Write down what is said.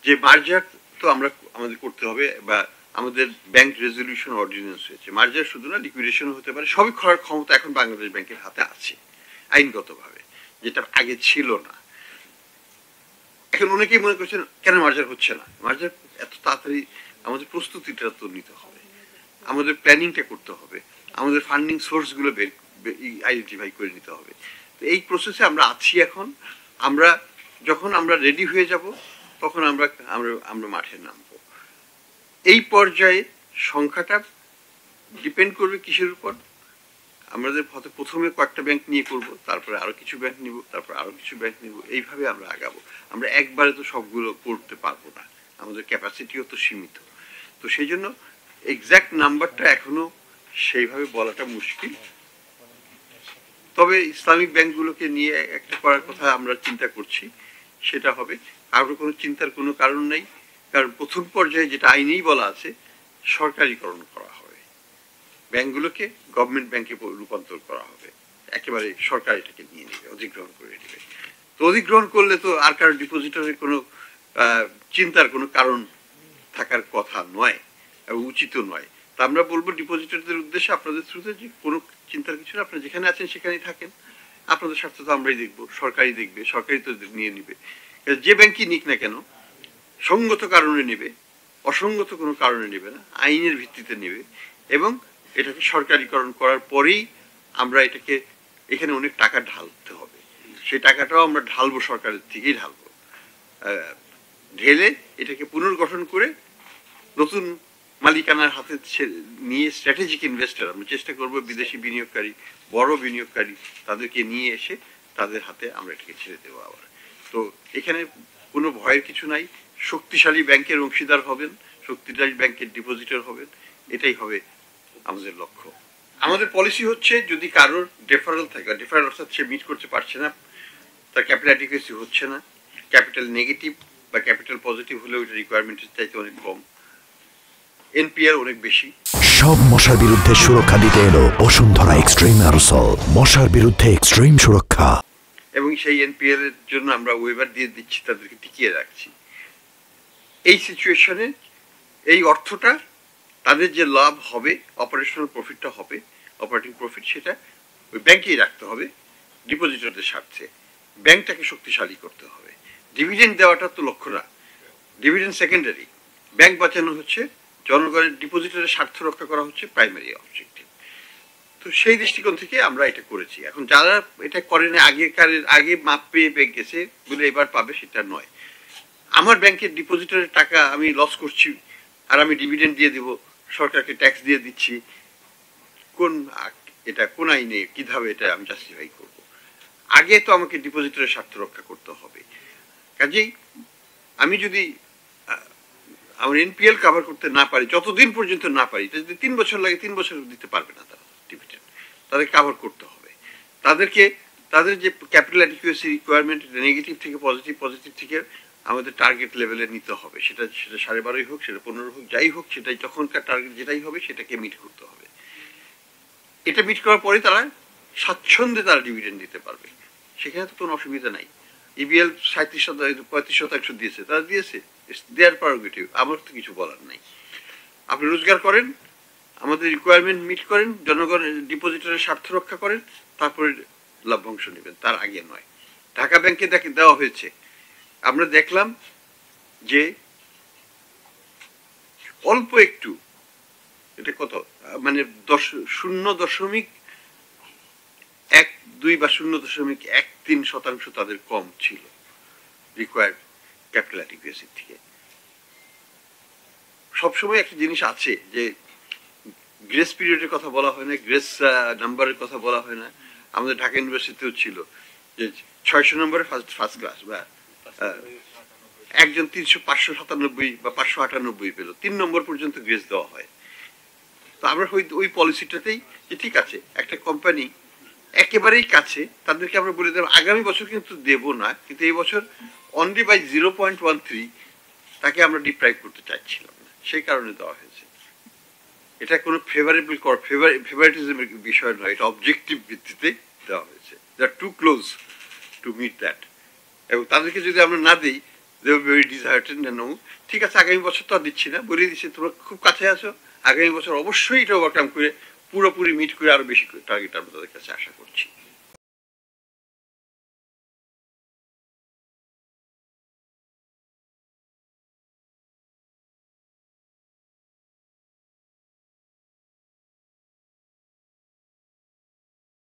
যে মার্জার তো আমরা আমাদের করতে হবে, বা আমাদের ব্যাংক রেজলিউশন অর্ডিন্যান্স হয়েছে, মার্জার শুধু না লিকুইডেশন হতে পারে, সবই করার ক্ষমতা এখন বাংলাদেশ ব্যাংকের হাতে আছে আইনগতভাবে, যেটা আগে ছিল না। এখন অনেকেই মনে করছেন কেন মার্জার হচ্ছে না, মার্জার এত তাড়াতাড়ি আমাদের প্রস্তুতিটা তো নিতে হবে, আমাদের প্ল্যানিংটা করতে হবে, আমাদের ফান্ডিং সোর্সগুলো আইডেন্টিফাই করে নিতে হবে। তো এই প্রসেসে আমরা আছি এখন। আমরা যখন আমরা রেডি হয়ে যাব তখন আমরা আমরা আমরা মাঠে নামবো। এই পর্যায়ে সংখ্যাটা ডিপেন্ড করবে কিসের উপর? আমাদের হয়তো প্রথমে কয়েকটা ব্যাংক নিয়ে করব, তারপরে আরো কিছু ব্যাংক নিব, তারপরে আরো কিছু ব্যাংক নিব, এইভাবে আমরা আগাবো। আমরা একবারে তো সবগুলো করতে পারবো না, আমাদের ক্যাপাসিটিও তো সীমিত। তো সেই জন্য এক্সাক্ট নাম্বারটা এখনো সেইভাবে বলাটা মুশকিল। তবে ইসলামিক ব্যাংকগুলোকে নিয়ে একটা করার কথা আমরা চিন্তা করছি, সেটা হবে। আর কোনো চিন্তার কোনো কারণ নেই, কারণ প্রথম পর্যায়ে যেটা আইনেই বলা আছে সরকারিকরণ করা হবে, ব্যাংকগুলোকে গভর্নমেন্ট ব্যাংকে রূপান্তর করা হবে, একেবারে সরকার এটাকে নিয়ে নেবে, অধিগ্রহণ করে নেবে। তো অধিগ্রহণ করলে তো আর কারো ডিপোজিটরের কোনো চিন্তার কোনো কারণ থাকার কথা নয় এবং উচিত নয়। তা আমরা বলবো ডিপোজিটরদের উদ্দেশ্যে আপনাদের থ্রুতে যে কোনো চিন্তার কিছু না, আপনারা যেখানে আছেন সেখানেই থাকেন, আপনাদের স্বার্থ তো আমরাই দেখবো, সরকারই দেখবে, সরকারই তো নিয়ে নিবে। যে ব্যাংকই নিক না কেন সঙ্গত কারণে নেবে, অসঙ্গত কোনো কারণে নেবে না, আইনের ভিত্তিতে নেবে। এবং এটাকে সরকারিকরণ করার পরেই আমরা এটাকে এখানে অনেক টাকা ঢালতে হবে, সেই টাকাটাও আমরা ঢালবো, সরকারের থেকেই ঢালবো। ঢেলে এটাকে পুনর্গঠন করে নতুন মালিকানার হাতে নিয়ে স্ট্র্যাটেজিক ইনভেস্টর আমরা চেষ্টা করব, বিদেশি বিনিয়োগকারী, বড় বিনিয়োগকারী, তাদেরকে নিয়ে এসে তাদের হাতে আমরা এটাকে ছেড়ে দেবো আবার। তো এখানে কোনো ভয়ের কিছু নাই। শক্তিশালী ব্যাংকের অংশীদার হবেন, শক্তিশালী ব্যাংকের ডিপোজিটর হবেন, এটাই হবে আমাদের লক্ষ্য। আমাদের পলিসি হচ্ছে যদি কারোর ডেফারেল থাকে, ডেফারেল অর্থাৎ সে মিট করতে পারছে না, তার ক্যাপিটাল অ্যাডিকুয়েসি হচ্ছে না, ক্যাপিটাল নেগেটিভ বা ক্যাপিটাল পজিটিভ হলেও এটা রিকোয়ারমেন্টের চাইতে অনেক কম, এনপিআর অনেক বেশি। সব মশার বিরুদ্ধে সুরক্ষা দিতে এলো বসুন্ধরা এক্সট্রিম অ্যারোসল, মশার বিরুদ্ধে এক্সট্রিম সুরক্ষা। এবং সেই এনপিআর এর জন্য আমরা ওয়েবার দিয়ে দিচ্ছি, তাদেরকে টিকিয়ে রাখছি। এই সিচুয়েশনে এই অর্থটা তাদের যে লাভ হবে, অপারেশনাল প্রফিটটা হবে, অপারেটিং প্রফিট, সেটা ওই ব্যাংকেই রাখতে হবে ডিপোজিটরদের স্বার্থে। ব্যাংকটাকে শক্তিশালী করতে হবে। ডিভিডেন্ড দেওয়াটা তো লক্ষ্য না, ডিভিডেন্ড সেকেন্ডারি। ব্যাংক বাঁচানো হচ্ছে, জনগণের ডিপোজিটরের স্বার্থ রক্ষা করা হচ্ছে প্রাইমারি অবজেক্টিভ। তো সেই দৃষ্টিকোণ থেকে আমরা এটা করেছি। এখন যারা এটা করেন আগে মাপ পেয়ে গেছে বলে এবার পাবে, সেটা নয়। আমার ব্যাংকের ডিপোজিটরের টাকা আমি লস করছি আর আমি ডিভিডেন্ড দিয়ে দিব, সরকারকে ট্যাক্স দিয়ে দিচ্ছি, এটা কোন আইনে কিভাবে এটা আমি জাস্টিফাই করব? আগে তো আমাকে ডিপোজিটরের স্বার্থ রক্ষা করতে হবে। কাজেই আমি যদি আমার এনপিএল কভার করতে না পারি, যতদিন পর্যন্ত না পারি, যদি 3 বছর লাগে 3 বছর দিতে পারবে না তারা ডিভিডেন্ড, তাদের কভার করতে হবে। তাদেরকে তাদের যে ক্যাপিটাল অ্যাডিকুয়েসি রিকোয়ারমেন্ট নেগেটিভ থেকে পজিটিভ, পজিটিভ থেকে আমাদের টার্গেট লেভেলে নিতে হবে। সেটা 12.5 হোক, সেটা 15 হোক, যাই হোক, সেটাই তখনকার টার্গেট যেটাই হবে সেটাকে মিট করতে হবে। এটা মিট করার পরে তারা স্বাচ্ছন্দ্যে তারা ডিভিডেন্ড দিতে পারবে, সেখানে তো কোনো অসুবিধা নাই। ইবিএল 35% দিয়েছে, তারা দিয়েছে, দেয়ার প্রেরোগেটিভ, আমার তো কিছু বলার নাই। আপনি রোজগার করেন, আমাদের রিকোয়ারমেন্ট মিট করেন, জনগণের ডিপোজিটরের স্বার্থ রক্ষা করেন, তারপরে লভ্যাংশ নেবেন, তার আগে নয়। ঢাকা ব্যাংকে দেওয়া হয়েছে, আমরা দেখলাম যে অল্প একটু, এটা কত মানে 0.12 বা 0.13% তাদের কম ছিল রিকোয়ার্ড ক্যাপিটাল অ্যাডিকুয়েসি থেকে। সবসময় একটা জিনিস আছে যে গ্রেস পিরিয়ডের কথা বলা হয় না, গ্রেস নাম্বারের কথা বলা হয় না। আমাদের ঢাকা ইউনিভার্সিটিতেও ছিল যে 600 নম্বরে ফার্স্ট ক্লাস, বা একজন 597 বা 598 পেল, 3 নম্বর পর্যন্ত গ্রেস দেওয়া হয়। তো আমরা ওই পলিসিটাতেই যে ঠিক আছে, একটা কোম্পানি একেবারেই কাছে, তাদেরকে আমরা বলে দেব আগামী বছর কিন্তু দেব না, কিন্তু এই বছর অনলি বাই 0.13 তাকে আমরা ডিপ্রাইভ করতে চাইছিলাম না, সেই কারণে দেওয়া হয়েছে। এটা কোনো ফেভারিটিজমের বিষয় নয়, এটা অবজেক্টিভ ভিত্তিতে দেওয়া হয়েছে। They are too close to meet that. এবং তাদেরকে যদি আমরা না দিই, they will very disheartened no ঠিক আছে আগামী বছর তো আর দিচ্ছি না, বলে দিচ্ছি তোমরা খুব কাছে আছো, আগামী বছর অবশ্যই এটা ওভারকাম করে পুরোপুরি মিট করে আরো বেশি করে টার্গেট আমরা তাদের কাছে আশা করছি।